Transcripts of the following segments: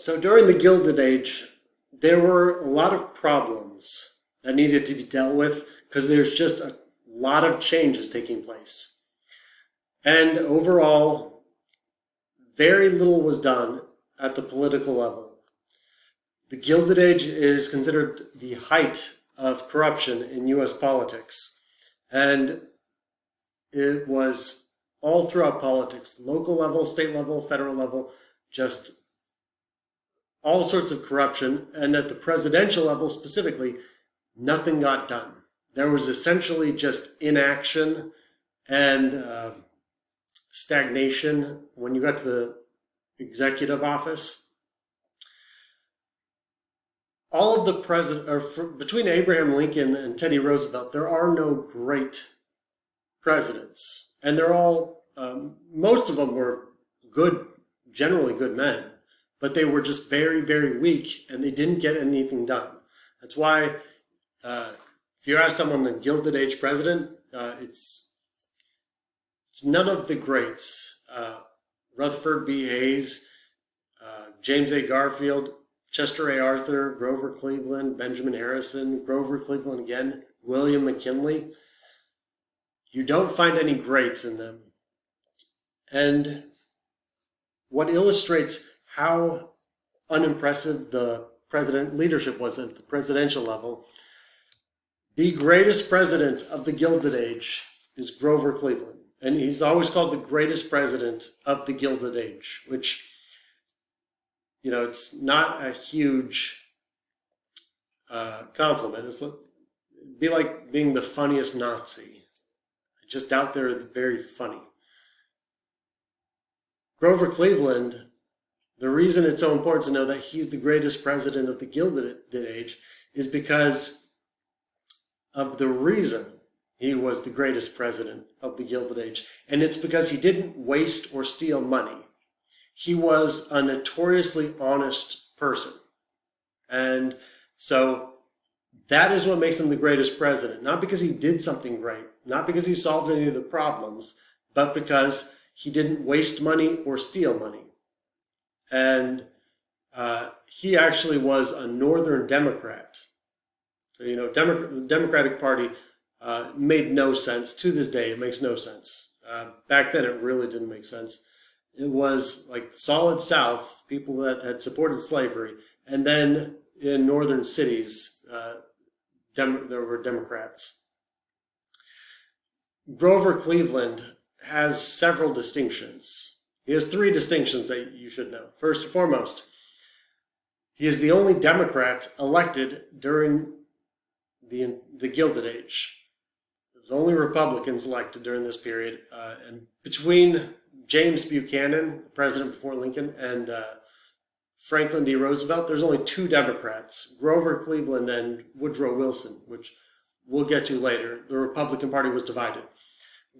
So during the Gilded Age, there were a lot of problems that needed to be dealt with because there's just a lot of changes taking place. And overall, very little was done at the political level. The Gilded Age is considered the height of corruption in US politics. And it was all throughout politics, local level, state level, federal level, just all sorts of corruption. And at the presidential level specifically, nothing got done. There was essentially just inaction and stagnation when you got to the executive office. All of the between Abraham Lincoln and Teddy Roosevelt, there are no great presidents, and they're all most of them were good, generally good men, but they were just very, very weak, and they didn't get anything done. That's why if you ask someone the Gilded Age president, it's none of the greats. Rutherford B. Hayes, James A. Garfield, Chester A. Arthur, Grover Cleveland, Benjamin Harrison, Grover Cleveland again, William McKinley. You don't find any greats in them. And what illustrates how unimpressive the president leadership was at the presidential level, the greatest president of the Gilded Age is Grover Cleveland. And he's always called the greatest president of the Gilded Age, which, you know, it's not a huge compliment. It'd be like being the funniest Nazi. Just out there, very funny. Grover Cleveland, the reason it's so important to know that he's the greatest president of the Gilded Age is because of the reason he was the greatest president of the Gilded Age. And it's because he didn't waste or steal money. He was a notoriously honest person. And so that is what makes him the greatest president. Not because he did something great, not because he solved any of the problems, but because he didn't waste money or steal money. And he actually was a Northern Democrat. So, you know, the Democratic Party made no sense. To this day, it makes no sense. Back then, it really didn't make sense. It was like solid South, people that had supported slavery. And then in northern cities, there were Democrats. Grover Cleveland has several distinctions. He has three distinctions that you should know. First and foremost, he is the only Democrat elected during the Gilded Age. There was only Republicans elected during this period. And between James Buchanan, the president before Lincoln, and Franklin D. Roosevelt, there's only two Democrats, Grover Cleveland and Woodrow Wilson, which we'll get to later. The Republican Party was divided.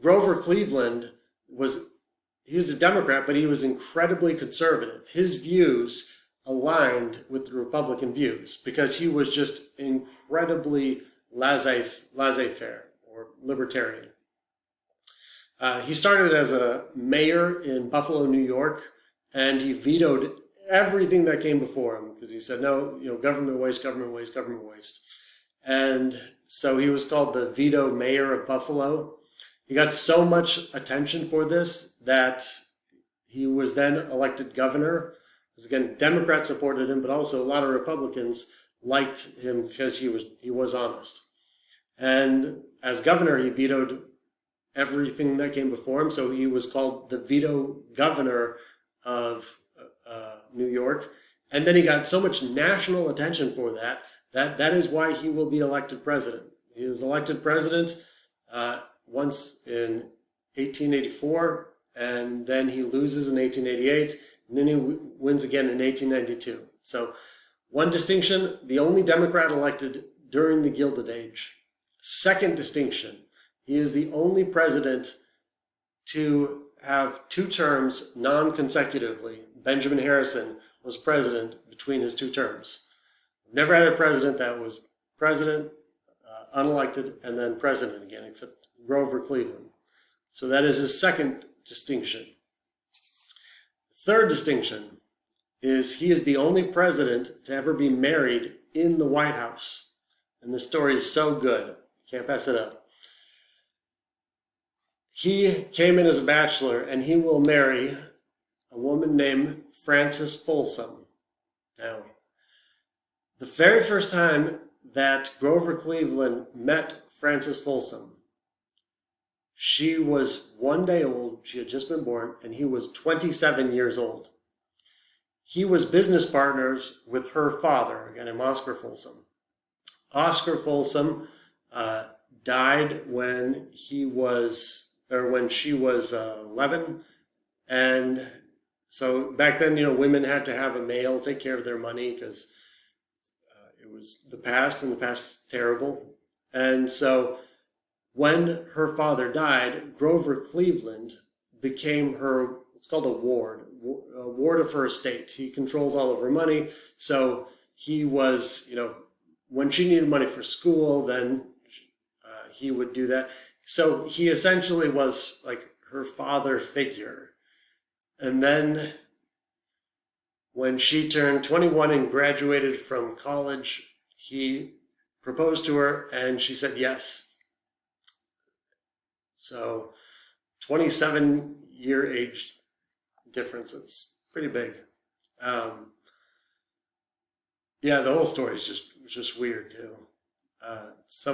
Grover Cleveland he was a Democrat, but he was incredibly conservative. His views aligned with the Republican views because he was just incredibly laissez-faire or libertarian. He started as a mayor in Buffalo, New York, and he vetoed everything that came before him because he said, no, you know, government waste, government waste, government waste. And so he was called the veto mayor of Buffalo. He got so much attention for this that he was then elected governor. Because again, Democrats supported him, but also a lot of Republicans liked him because he was honest. And as governor, he vetoed everything that came before him. So he was called the veto governor of New York. And then he got so much national attention for that is why he will be elected president. He was elected president once in 1884, and then he loses in 1888, and then he wins again in 1892. So one distinction, the only Democrat elected during the Gilded Age. Second distinction, he is the only president to have two terms non-consecutively. Benjamin Harrison was president between his two terms. Never had a president that was president, unelected, and then president again, except Grover Cleveland. So that is his second distinction. Third distinction, is he is the only president to ever be married in the White House. And the story is so good. Can't pass it up. He came in as a bachelor, and he will marry a woman named Frances Folsom. Now, the very first time that Grover Cleveland met Frances Folsom, she was 1 day old. She had just been born, and he was 27 years old. He was business partners with her father, a guy named Oscar Folsom. Oscar Folsom died when she was 11, and so back then, women had to have a male take care of their money because it was the past, and the past's terrible. And so when her father died, Grover Cleveland became her, it's called a ward of her estate. He controls all of her money. So he was, when she needed money for school, then he would do that. So he essentially was like her father figure. And then when she turned 21 and graduated from college, he proposed to her and she said yes. So 27-year age difference, it's pretty big. Yeah, the whole story is just weird too. It's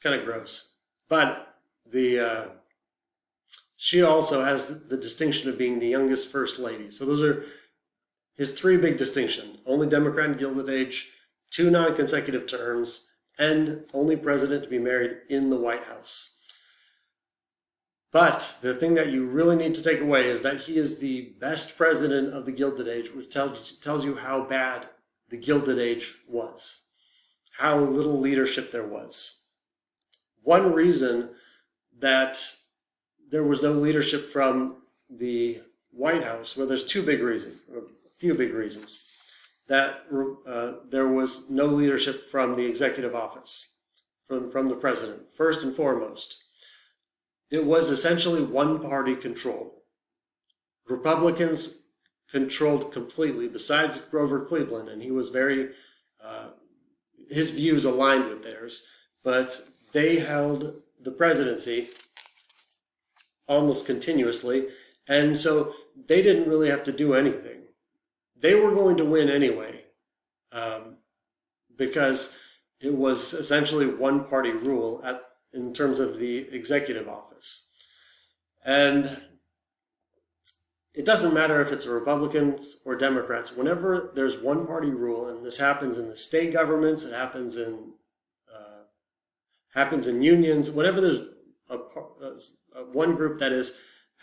kind of gross. But she also has the distinction of being the youngest first lady. So those are his three big distinctions: only Democrat in Gilded Age, 2 non-consecutive terms, and only president to be married in the White House. But the thing that you really need to take away is that he is the best president of the Gilded Age, which tells you how bad the Gilded Age was, how little leadership there was. One reason that there was no leadership from the White House, well, there's two big reasons, or a few big reasons, that there was no leadership from the executive office, from the president. First and foremost, it was essentially one-party control. Republicans controlled completely, besides Grover Cleveland, and he was his views aligned with theirs, but they held the presidency almost continuously, and so they didn't really have to do anything. They were going to win anyway, because it was essentially one-party rule in terms of the executive office. And it doesn't matter if it's Republicans or Democrats. Whenever there's one-party rule, and this happens in the state governments, it happens in unions, whenever there's one group that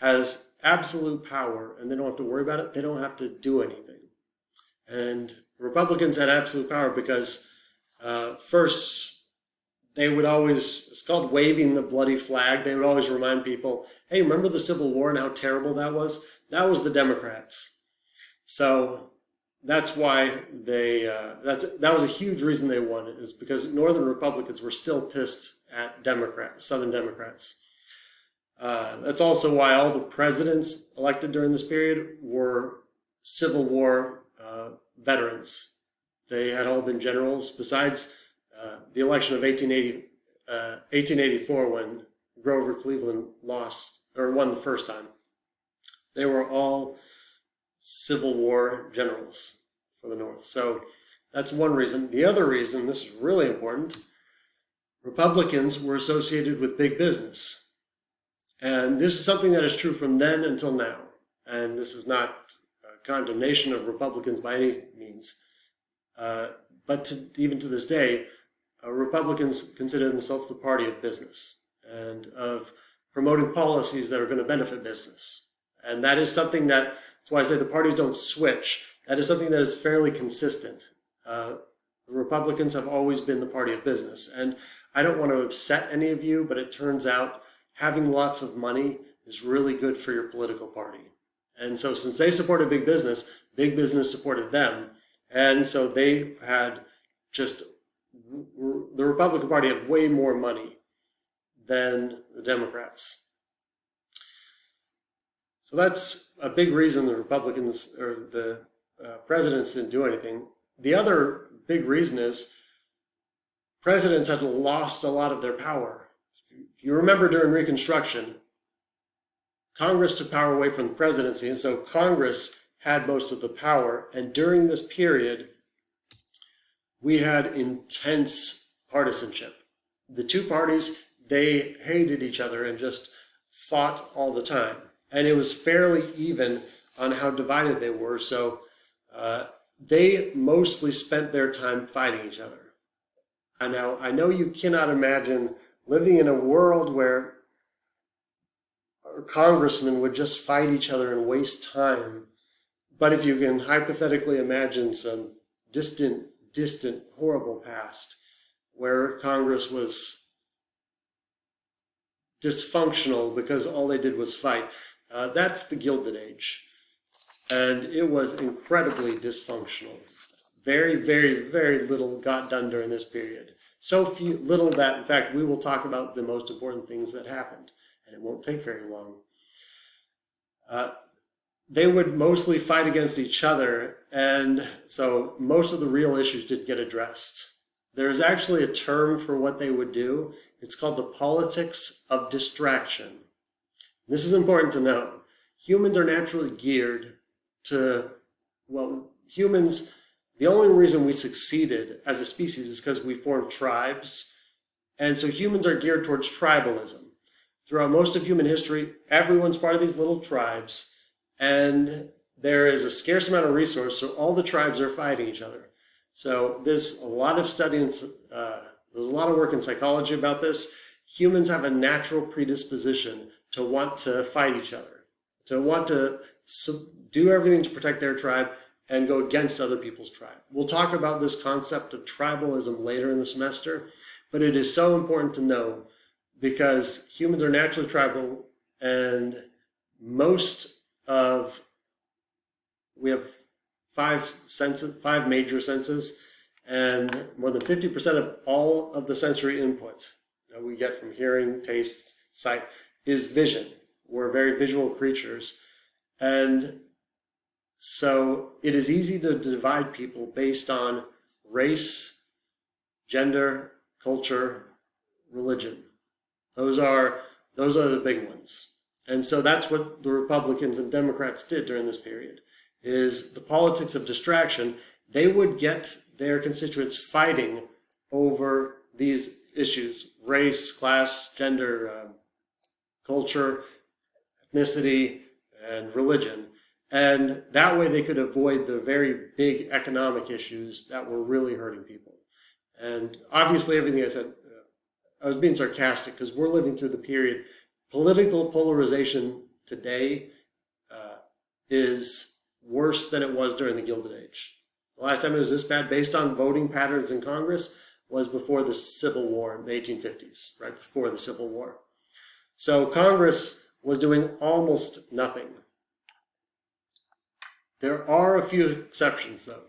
has absolute power and they don't have to worry about it, they don't have to do anything. And Republicans had absolute power because first, they would always, it's called waving the bloody flag. They would always remind people, hey, remember the Civil War and how terrible that was? That was the Democrats. So that's why that was a huge reason they won, is because Northern Republicans were still pissed at Southern Democrats. That's also why all the presidents elected during this period were Civil War veterans. They had all been generals, besides the election of 1884, when Grover Cleveland won the first time. They were all Civil War generals for the North. So that's one reason. The other reason, this is really important, Republicans were associated with big business. And this is something that is true from then until now. And this is not a condemnation of Republicans by any means. But even to this day, Republicans consider themselves the party of business and of promoting policies that are going to benefit business. And that is something that's why I say the parties don't switch. That is something that is fairly consistent. The Republicans have always been the party of business. And I don't want to upset any of you, but it turns out having lots of money is really good for your political party. And so since they supported big business supported them. And so they had the Republican Party had way more money than the Democrats. So that's a big reason the Republicans or the presidents didn't do anything. The other big reason is presidents had lost a lot of their power. If you remember during Reconstruction, Congress took power away from the presidency, and so Congress had most of the power. And during this period, we had intense partisanship. The two parties, they hated each other and just fought all the time. And it was fairly even on how divided they were. So they mostly spent their time fighting each other. I know you cannot imagine living in a world where congressmen would just fight each other and waste time. But if you can hypothetically imagine some distant, horrible past where Congress was dysfunctional because all they did was fight, that's the Gilded Age. And it was incredibly dysfunctional. Very, very little got done during this period. So little that, in fact, we will talk about the most important things that happened, and it won't take very long. They would mostly fight against each other, and so most of the real issues didn't get addressed. There's actually a term for what they would do. It's called the politics of distraction. This is important to know. Humans are naturally geared to, humans, the only reason we succeeded as a species is because we formed tribes. And so humans are geared towards tribalism. Throughout most of human history, everyone's part of these little tribes, and there is a scarce amount of resource, so all the tribes are fighting each other. So there's a lot of studies, there's a lot of work in psychology about this. Humans have a natural predisposition to want to fight each other, to want to do everything to protect their tribe and go against other people's tribe. We'll talk about this concept of tribalism later in the semester, but it is so important to know because humans are naturally tribal, and we have five major senses, and more than 50% of all of the sensory input that we get from hearing, taste, sight is vision. We're very visual creatures. And so it is easy to divide people based on race, gender, culture, religion. Those are the big ones. And so that's what the Republicans and Democrats did during this period, is the politics of distraction. They would get their constituents fighting over these issues: race, class, gender, culture, ethnicity, and religion. And that way they could avoid the very big economic issues that were really hurting people. And obviously everything I said, I was being sarcastic because we're living through the period. Political polarization today is worse than it was during the Gilded Age. The last time it was this bad, based on voting patterns in Congress, was before the Civil War in the 1850s, right before the Civil War. So Congress was doing almost nothing. There are a few exceptions, though.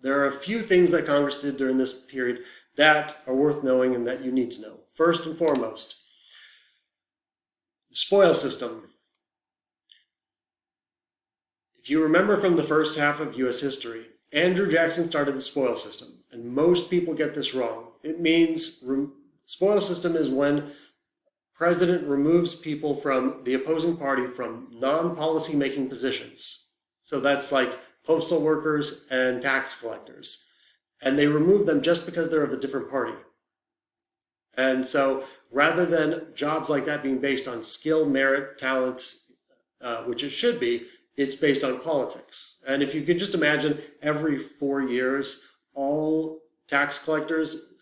There are a few things that Congress did during this period that are worth knowing and that you need to know. First and foremost, the spoil system. If you remember from the first half of U.S. history, Andrew Jackson started the spoil system, and most people get this wrong. It means spoil system is when president removes people from the opposing party from non-policy making positions. So that's like postal workers and tax collectors. And they remove them just because they're of a different party. And so rather than jobs like that being based on skill, merit, talent, which it should be, it's based on politics. And if you could just imagine every 4 years, all tax collectors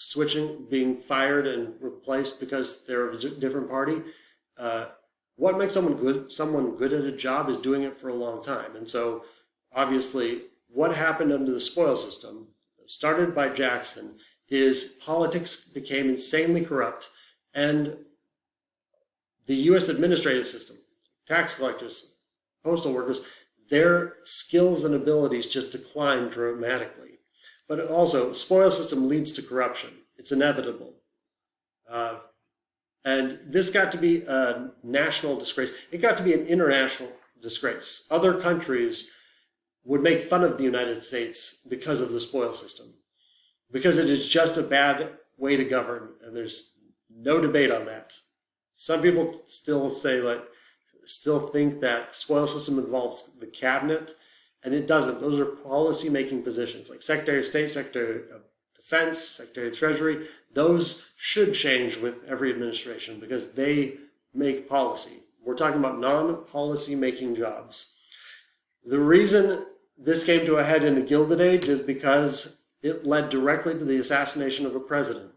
being fired and replaced because they're of a different party, what makes someone good at a job is doing it for a long time. And so obviously what happened under the spoil system, started by Jackson, is politics became insanely corrupt, and the U.S. administrative system, tax collectors, postal workers, their skills and abilities just decline dramatically. But also, spoil system leads to corruption. It's inevitable. And this got to be a national disgrace. It got to be an international disgrace. Other countries would make fun of the United States because of the spoil system, because it is just a bad way to govern, and there's no debate on that. Some people still think that spoil system involves the cabinet, and it doesn't. Those are policy-making positions, like Secretary of State, Secretary of Defense, Secretary of the Treasury. Those should change with every administration because they make policy. We're talking about non-policy making jobs. The reason this came to a head in the Gilded Age is because it led directly to the assassination of a president.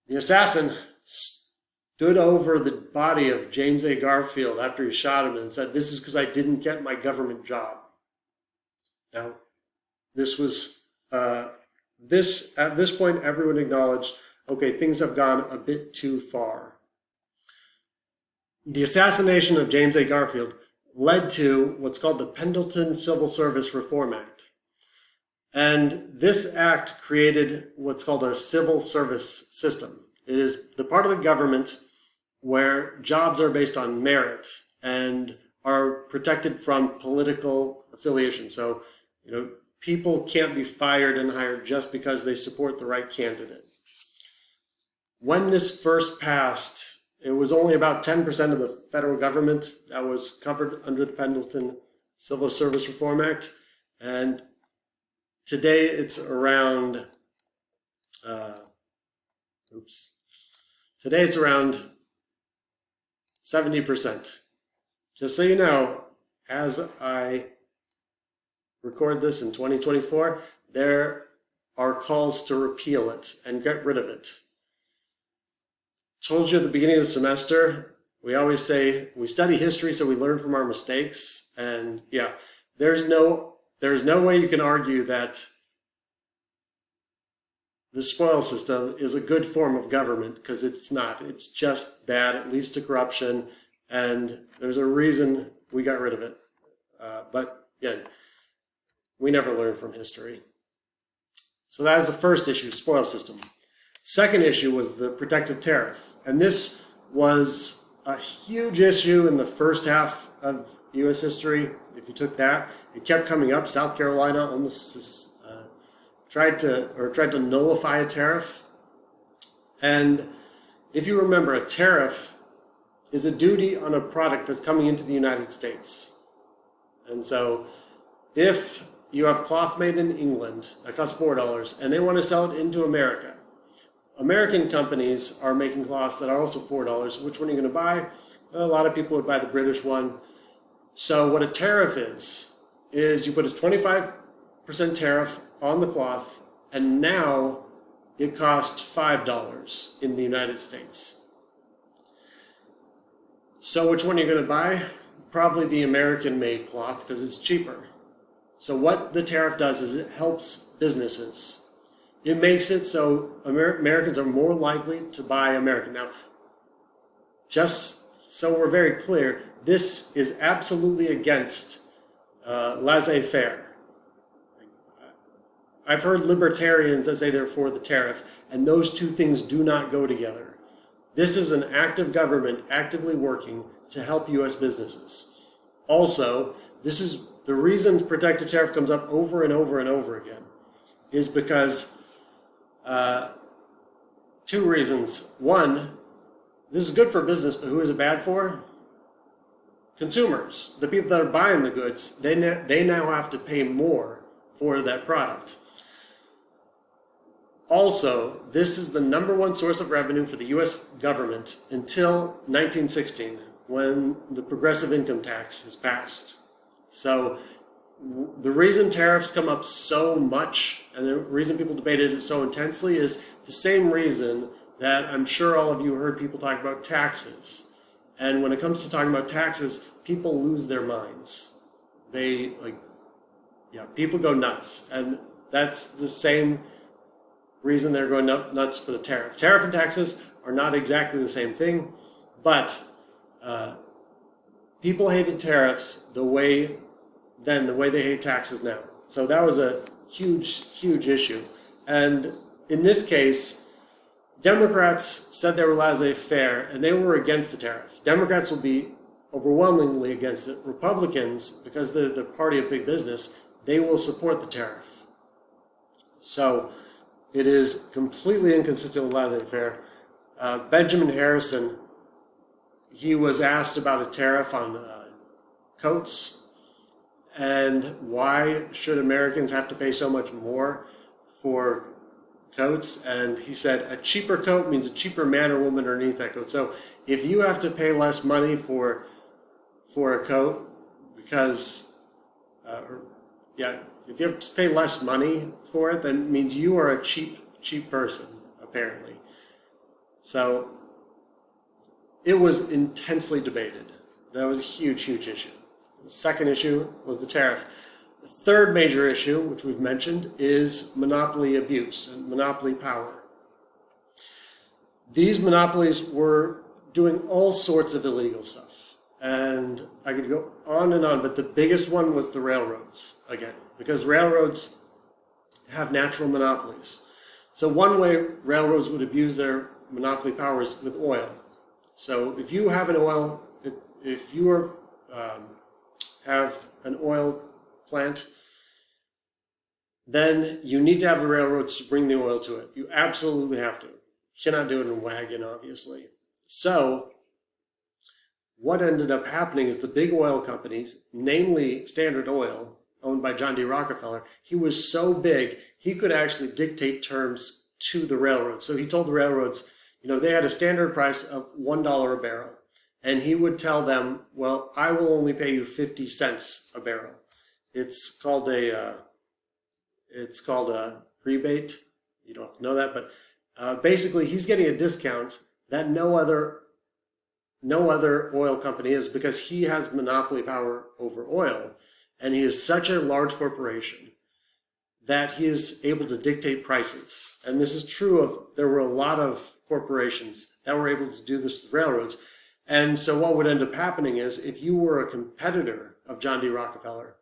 The assassin stood over the body of James A. Garfield after he shot him and said, "This is because I didn't get my government job." Now, this was, at this point, everyone acknowledged, okay, things have gone a bit too far. The assassination of James A. Garfield led to what's called the Pendleton Civil Service Reform Act. And this act created what's called our civil service system. It is the part of the government where jobs are based on merit and are protected from political affiliation. So, people can't be fired and hired just because they support the right candidate. When this first passed, it was only about 10% of the federal government that was covered under the Pendleton Civil Service Reform Act. And today it's around, today it's around 70%. Just so you know, as I record this in 2024, there are calls to repeal it and get rid of it. Told you at the beginning of the semester, we always say we study history so we learn from our mistakes. And yeah, there's no way you can argue that the spoil system is a good form of government, because it's not. It's just bad. It leads to corruption, and there's a reason we got rid of it. But again, we never learn from history. So that is the first issue, spoil system. Second issue was the protective tariff. And this was a huge issue in the first half of U.S. history. If you took that, it kept coming up. South Carolina almost tried to nullify a tariff. And if you remember, a tariff is a duty on a product that's coming into the United States. And so if you have cloth made in England that costs $4 and they want to sell it into America, American companies are making cloths that are also $4. Which one are you going to buy? A lot of people would buy the British one. So what a tariff is you put a 25% tariff on the cloth, and now it costs $5 in the United States. So which one are you going to buy? Probably the American-made cloth, because it's cheaper. So what the tariff does is it helps businesses. It makes it so Americans are more likely to buy American. Now, just so we're very clear, this is absolutely against laissez-faire. I've heard libertarians that say they're for the tariff, and those two things do not go together. This is an active government actively working to help U.S. businesses. Also, this is the reason protective tariff comes up over and over and over again, is because two reasons. One, this is good for business, but who is it bad for? Consumers. The people that are buying the goods, they now have to pay more for that product. Also, this is the #1 source of revenue for the U.S. government until 1916, when the progressive income tax is passed. So the reason tariffs come up so much, and the reason people debated it so intensely, is the same reason that I'm sure all of you heard people talk about taxes. And when it comes to talking about taxes, people lose their minds. People go nuts. And that's the same reason they're going nuts for the tariff. Tariff and taxes are not exactly the same thing, but people hated tariffs the way they hate taxes now. So that was a huge, huge issue. And in this case, Democrats said they were laissez-faire, and they were against the tariff. Democrats will be overwhelmingly against it. Republicans, because they're the party of big business, they will support the tariff. So it is completely inconsistent with laissez-faire. Benjamin Harrison, he was asked about a tariff on coats, and why should Americans have to pay so much more for coats? And he said a cheaper coat means a cheaper man or woman underneath that coat. So if you have to pay less money for a coat because if you have to pay less money for it, then it means you are a cheap person, apparently. So it was intensely debated. That was a huge issue. The second issue was the tariff. The third major issue, which we've mentioned, is monopoly abuse and monopoly power. These monopolies were doing all sorts of illegal stuff. And I could go on and on, but the biggest one was the railroads, again, because railroads have natural monopolies. So one way railroads would abuse their monopoly powers with oil. So if you have if you have an oil plant, then you need to have the railroads to bring the oil to it. You absolutely have to. You cannot do it in a wagon, obviously. So what ended up happening is the big oil companies, namely Standard Oil, owned by John D. Rockefeller, he was so big, he could actually dictate terms to the railroads. So he told the railroads, they had a standard price of $1 a barrel. And he would tell them, well, I will only pay you 50 cents a barrel. It's called a rebate. You don't have to know that, but basically he's getting a discount that no other oil company is, because he has monopoly power over oil, and he is such a large corporation that he is able to dictate prices. And this is true there were a lot of corporations that were able to do this to the railroads. And so what would end up happening is, if you were a competitor of John D. Rockefeller,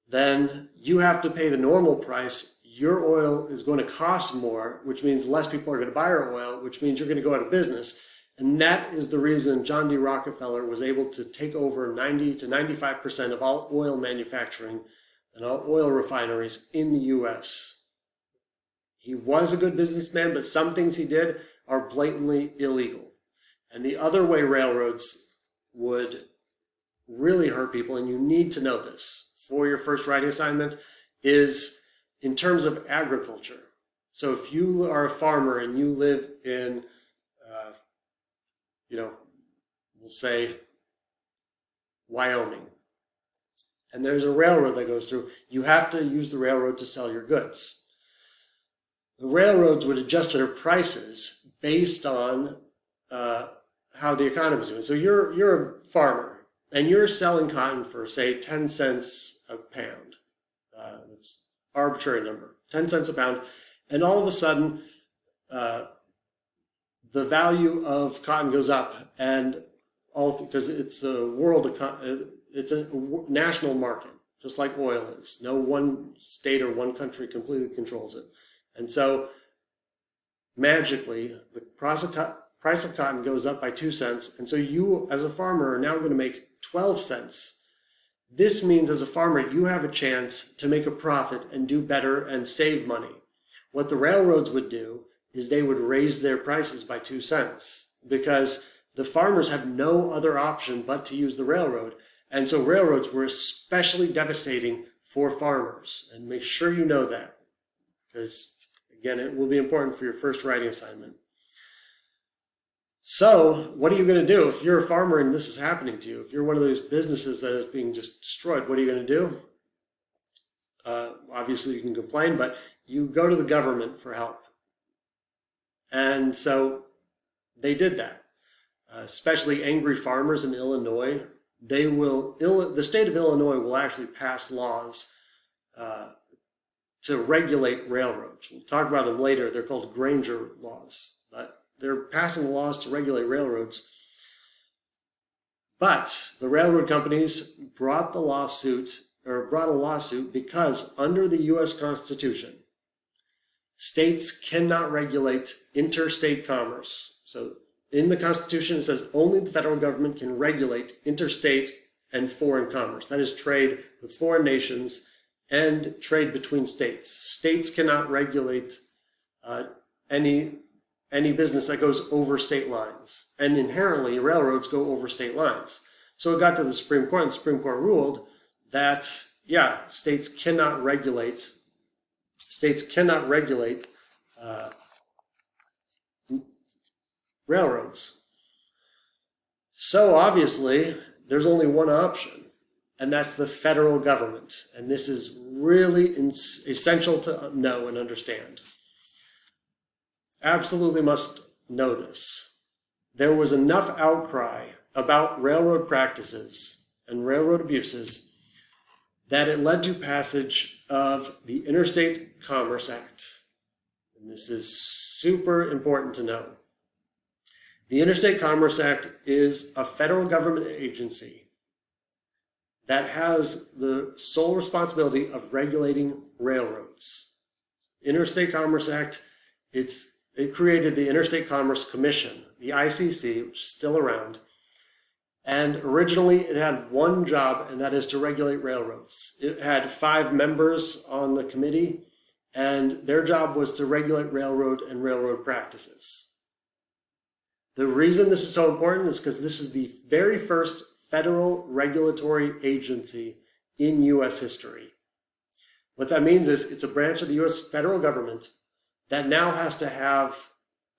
then you have to pay the normal price. Your oil is going to cost more, which means less people are going to buy your oil, which means you're going to go out of business. And that is the reason John D. Rockefeller was able to take over 90 to 95% of all oil manufacturing and all oil refineries in the U.S. He was a good businessman, but some things he did are blatantly illegal. And the other way railroads would really hurt people, and you need to know this for your first writing assignment, is in terms of agriculture. So if you are a farmer and you live in, we'll say Wyoming, and there's a railroad that goes through, you have to use the railroad to sell your goods. The railroads would adjust their prices based on how the economy is doing. So you're a farmer and you're selling cotton for, say, 10 cents a pound. That's an arbitrary number, 10 cents a pound. And all of a sudden, the value of cotton goes up, and because it's a it's a national market, just like oil is. No one state or one country completely controls it. And so magically, the price of cotton goes up by 2 cents. And so you, as a farmer, are now going to make 12 cents. This means, as a farmer, you have a chance to make a profit and do better and save money. What the railroads would do is they would raise their prices by 2 cents, because the farmers have no other option but to use the railroad. And so railroads were especially devastating for farmers. And make sure you know that, because, again, it will be important for your first writing assignment. So what are you going to do if you're a farmer and this is happening to you? If you're one of those businesses that is being just destroyed, what are you going to do? Obviously, you can complain, but you go to the government for help. And so they did that. Especially angry farmers in Illinois, the state of Illinois will actually pass laws to regulate railroads. We'll talk about them later. They're called Granger laws, but they're passing laws to regulate railroads. But the railroad companies brought a lawsuit because under the U.S. Constitution, states cannot regulate interstate commerce. So in the Constitution, it says only the federal government can regulate interstate and foreign commerce. That is trade with foreign nations and trade between states. States cannot regulate any business that goes over state lines. And inherently, railroads go over state lines. So it got to the Supreme Court, and the Supreme Court ruled that, yeah, states cannot regulate railroads. So obviously, there's only one option, and that's the federal government. And this is really essential to know and understand. Absolutely must know this. There was enough outcry about railroad practices and railroad abuses that it led to passage of the Interstate Commerce Act. And this is super important to know. The Interstate Commerce Act is a federal government agency that has the sole responsibility of regulating railroads. Interstate Commerce Act, it created the Interstate Commerce Commission, the ICC, which is still around. And originally it had one job, and that is to regulate railroads. It had 5 members on the committee, and their job was to regulate railroad and railroad practices. The reason this is so important is because this is the very first federal regulatory agency in U.S. history. What that means is it's a branch of the U.S. federal government that now has to have,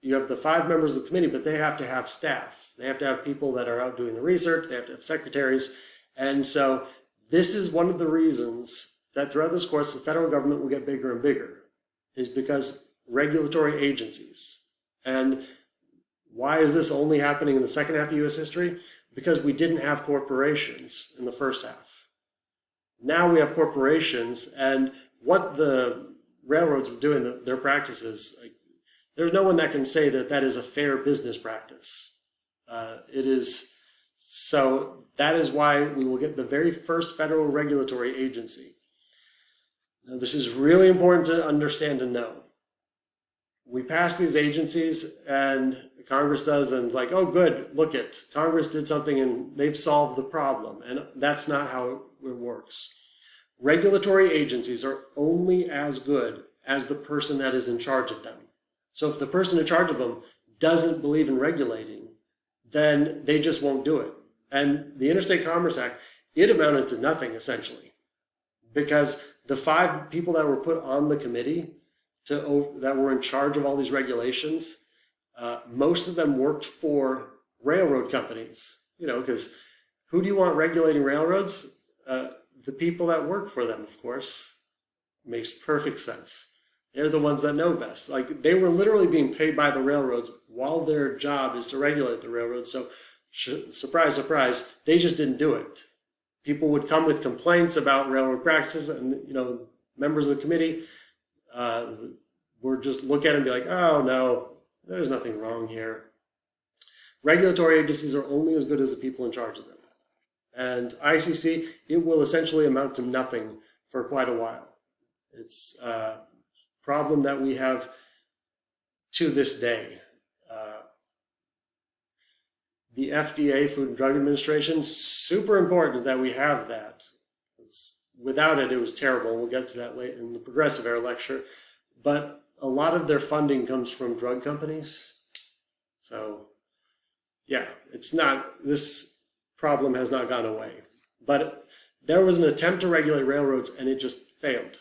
you have the 5 members of the committee, but they have to have staff. They have to have people that are out doing the research. They have to have secretaries. And so this is one of the reasons that throughout this course, the federal government will get bigger and bigger, is because regulatory agencies. And why is this only happening in the second half of U.S. history? Because we didn't have corporations in the first half. Now we have corporations, and what the railroads were doing, their practices, there's no one that can say that that is a fair business practice. It is, so that is why we will get the very first federal regulatory agency. Now, this is really important to understand and know. We pass these agencies, and Congress does, and it's like, oh good, look it, Congress did something and they've solved the problem. And that's not how it works. Regulatory agencies are only as good as the person that is in charge of them. So if the person in charge of them doesn't believe in regulating, then they just won't do it. And the Interstate Commerce Act, it amounted to nothing essentially, because the 5 people that were put on the committee that were in charge of all these regulations, most of them worked for railroad companies, because who do you want regulating railroads? The people that work for them, of course. Makes perfect sense. They're the ones that know best. Like, they were literally being paid by the railroads while their job is to regulate the railroads. So, surprise, surprise, they just didn't do it. People would come with complaints about railroad practices, and members of the committee would just look at it and be like, oh no, there's nothing wrong here. Regulatory agencies are only as good as the people in charge of them. And ICC, it will essentially amount to nothing for quite a while. It's a problem that we have to this day. The FDA, Food and Drug Administration, super important that we have that. Without it, it was terrible. We'll get to that later in the Progressive Era lecture. But a lot of their funding comes from drug companies. So, yeah, this problem has not gone away. But there was an attempt to regulate railroads, and it just failed.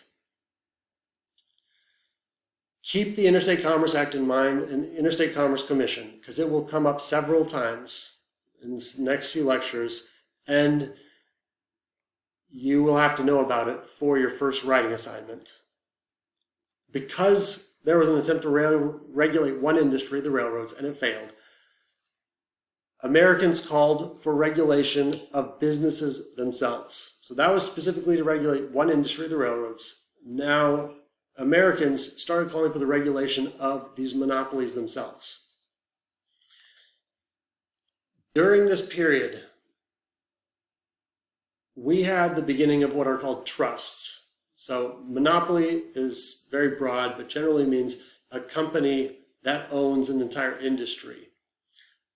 Keep the Interstate Commerce Act in mind and Interstate Commerce Commission, because it will come up several times in the next few lectures, and you will have to know about it for your first writing assignment. Because there was an attempt to regulate one industry, the railroads, and it failed, Americans called for regulation of businesses themselves. So that was specifically to regulate one industry, the railroads. Now, Americans started calling for the regulation of these monopolies themselves. During this period, we had the beginning of what are called trusts. So monopoly is very broad, but generally means a company that owns an entire industry.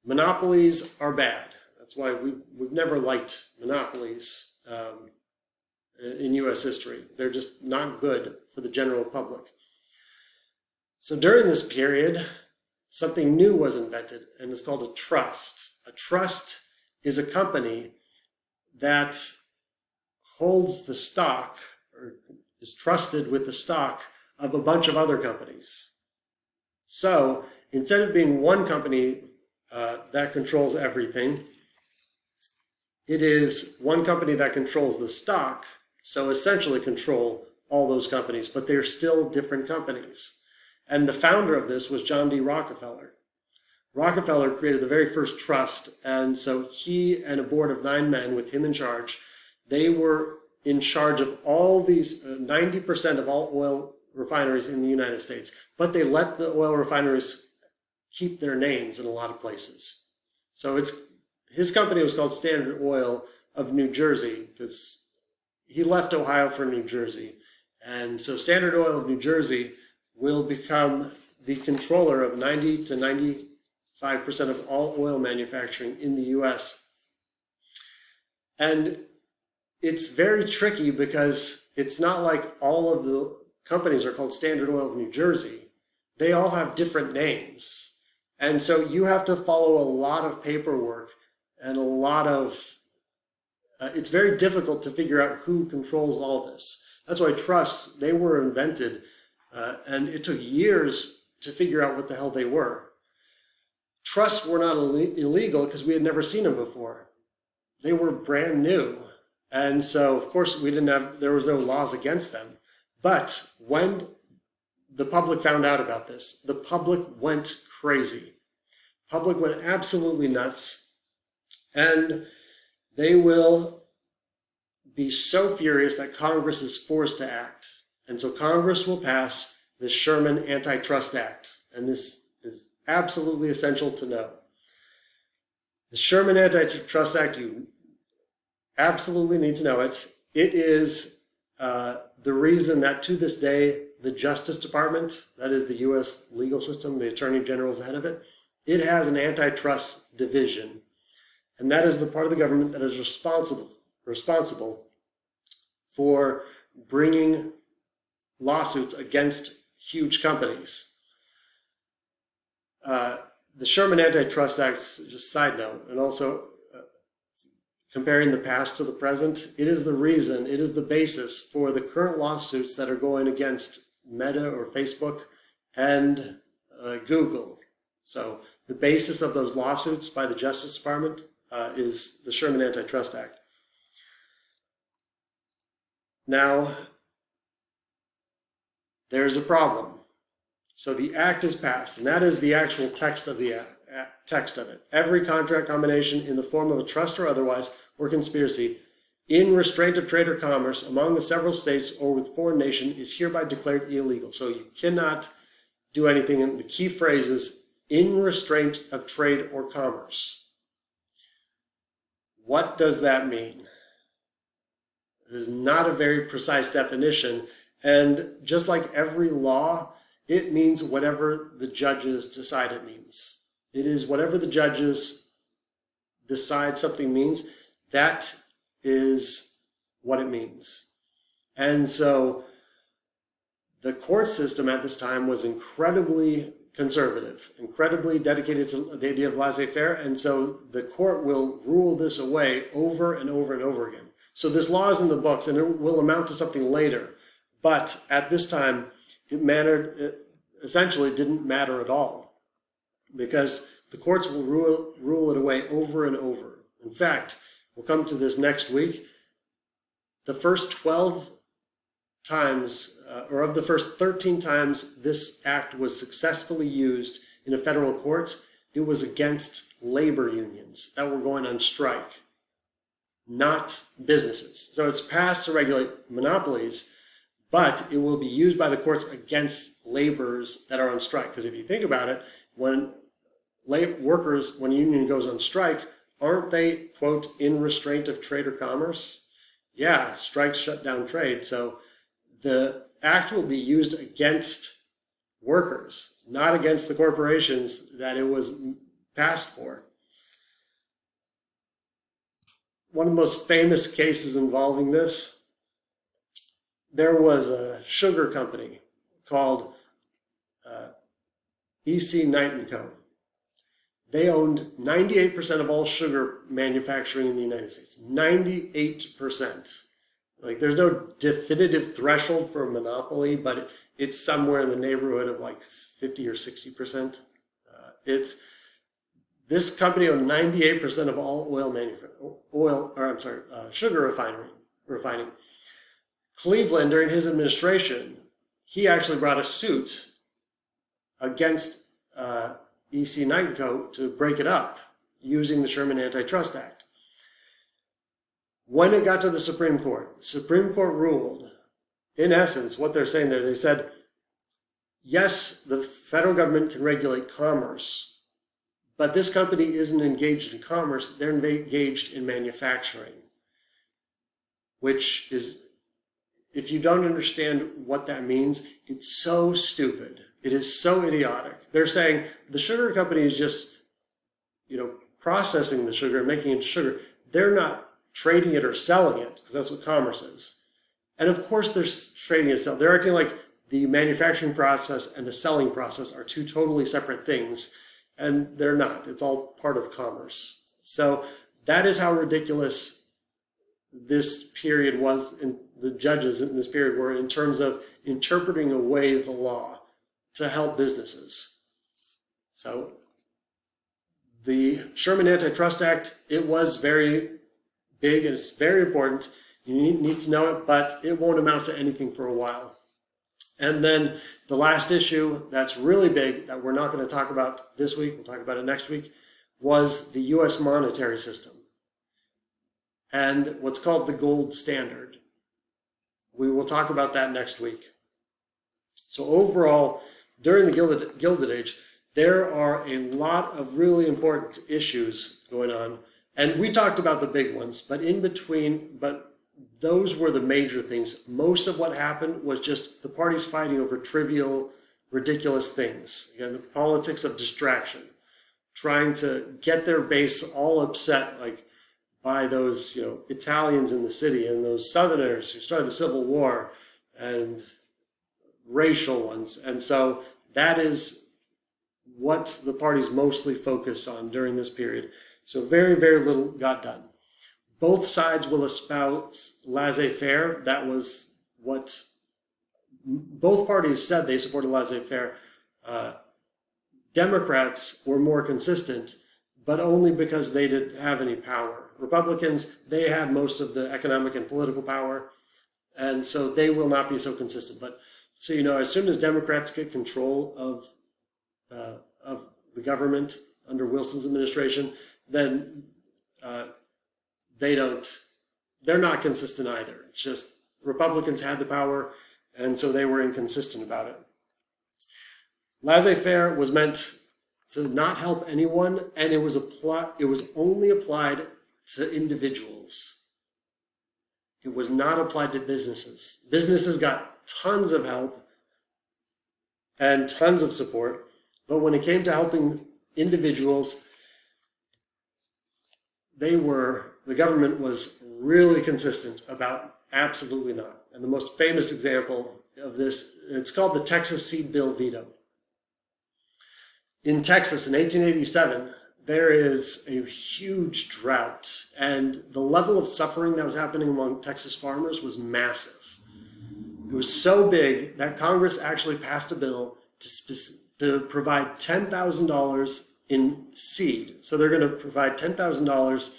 Monopolies are bad. That's why we've never liked monopolies in U.S. history. They're just not good for the general public. So during this period, something new was invented, and it's called a trust. A trust is a company that holds the stock, or is trusted with the stock of a bunch of other companies. So instead of being one company that controls everything, it is one company that controls the stock, so essentially control all those companies, but they're still different companies. And the founder of this was John D. Rockefeller. Rockefeller created the very first trust, and so he and a board of 9 men with him in charge, they were in charge of all these 90% of all oil refineries in the United States, but they let the oil refineries keep their names in a lot of places. So his company was called Standard Oil of New Jersey, because he left Ohio for New Jersey. And so Standard Oil of New Jersey will become the controller of 90 to 95% of all oil manufacturing in the US. And it's very tricky because it's not like all of the companies are called Standard Oil of New Jersey. They all have different names. And so you have to follow a lot of paperwork and a lot of, it's very difficult to figure out who controls all this. That's why trusts, they were invented, and it took years to figure out what the hell they were. Trusts were not illegal because we had never seen them before. They were brand new. And so, of course, there was no laws against them. But when the public found out about this, the public went crazy. Public went absolutely nuts. And they will be so furious that Congress is forced to act. And so Congress will pass the Sherman Antitrust Act. And this is absolutely essential to know. The Sherman Antitrust Act, you absolutely need to know it. It is the reason that to this day, the Justice Department, that is the U.S. legal system, the Attorney General is the head of it, it has an antitrust division. And that is the part of the government that is responsible for bringing lawsuits against huge companies. The Sherman Antitrust Act, just a side note, and also comparing the past to the present, it is the basis for the current lawsuits that are going against Meta or Facebook and Google. So the basis of those lawsuits by the Justice Department is the Sherman Antitrust Act. Now, there's a problem. So the act is passed, and that is the actual text of the text of it. Every contract combination in the form of a trust or otherwise, or conspiracy, in restraint of trade or commerce among the several states or with foreign nation is hereby declared illegal. So you cannot do anything. And the key phrase is in restraint of trade or commerce. What does that mean? It is not a very precise definition. And just like every law, it means whatever the judges decide it means. It is whatever the judges decide something means, that is what it means. And so the court system at this time was incredibly conservative, incredibly dedicated to the idea of laissez-faire, and so the court will rule this away over and over and over again. So this law is in the books, and it will amount to something later, but at this time, it essentially didn't matter at all, because the courts will rule it away over and over. In fact, we'll come to this next week. The first 12 times, or of the first 13 times this act was successfully used in a federal court, it was against labor unions that were going on strike, not businesses. So it's passed to regulate monopolies, but it will be used by the courts against laborers that are on strike. Because if you think about it, when workers, when a union goes on strike, aren't they, quote, in restraint of trade or commerce? Yeah, strikes shut down trade. So the act will be used against workers, not against the corporations that it was passed for. one of the most famous cases involving this, there was a sugar company called E.C. Knight & Co. They owned 98% of all sugar manufacturing in the United States. 98%. Like, there's no definitive threshold for a monopoly, but it's somewhere in the neighborhood of like 50 or 60%. This company owned 98% of all sugar refining. Cleveland, during his administration, he actually brought a suit against E.C. Knight & Co. to break it up using the Sherman Antitrust Act. When it got to the Supreme Court ruled, in essence, what they're saying there, they said, yes, the federal government can regulate commerce, but this company isn't engaged in commerce, they're engaged in manufacturing, which is, if you don't understand what that means, it's so stupid. It is so idiotic. They're saying the sugar company is just, processing the sugar and making it sugar. They're not trading it or selling it, because that's what commerce is. And of course they're trading and selling. They're acting like the manufacturing process and the selling process are two totally separate things, and they're not. It's all part of commerce. So that is how ridiculous this period was, and the judges in this period were, in terms of interpreting away the law to help businesses. So the Sherman Antitrust Act, it was very big and it's very important. You need to know it, but it won't amount to anything for a while. And then the last issue that's really big that we're not going to talk about this week, we'll talk about it next week, was the U.S. monetary system and what's called the gold standard. We will talk about that next week. So overall, during the Gilded Age, there are a lot of really important issues going on. And we talked about the big ones, but those were the major things. Most of what happened was just the parties fighting over trivial, ridiculous things. Again, the politics of distraction, trying to get their base all upset, like by those, Italians in the city and those Southerners who started the Civil War and racial ones. And so that is what the parties mostly focused on during this period. So very, very little got done. Both sides will espouse laissez-faire. That was what both parties said. They supported laissez-faire. Democrats were more consistent, but only because they didn't have any power. Republicans, they had most of the economic and political power, and so they will not be so consistent. But so, as soon as Democrats get control of the government under Wilson's administration, then they're not consistent either. It's just Republicans had the power, and so they were inconsistent about it. Laissez-faire was meant to not help anyone, and it was only applied to individuals. It was not applied to businesses. Businesses got tons of help and tons of support, but when it came to helping individuals, the government was really consistent about absolutely not. And the most famous example of this, it's called the Texas Seed Bill veto. In Texas in 1887, there is a huge drought, and the level of suffering that was happening among Texas farmers was massive. It was so big that Congress actually passed a bill to provide $10,000 in seed. So they're going to provide $10,000.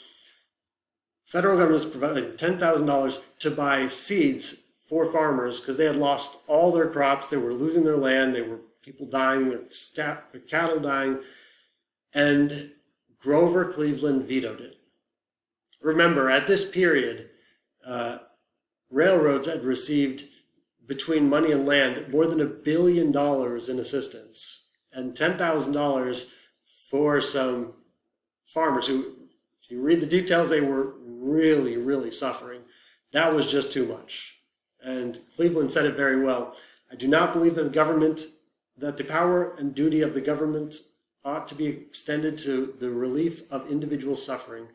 Federal government is providing $10,000 to buy seeds for farmers because they had lost all their crops. They were losing their land. There were people dying, their cattle dying. And Grover Cleveland vetoed it. Remember, at this period, railroads had received, between money and land, more than $1 billion in assistance. And $10,000 for some farmers who, if you read the details, they were really, really suffering. That was just too much. And Cleveland said it very well. I do not believe that the power and duty of the government ought to be extended to the relief of individual suffering.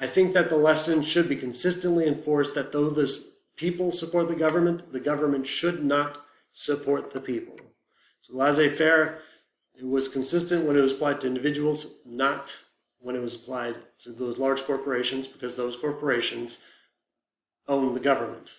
I think that the lesson should be consistently enforced that though the people support the government should not support the people. So laissez-faire, it was consistent when it was applied to individuals, not when it was applied to those large corporations, because those corporations own the government.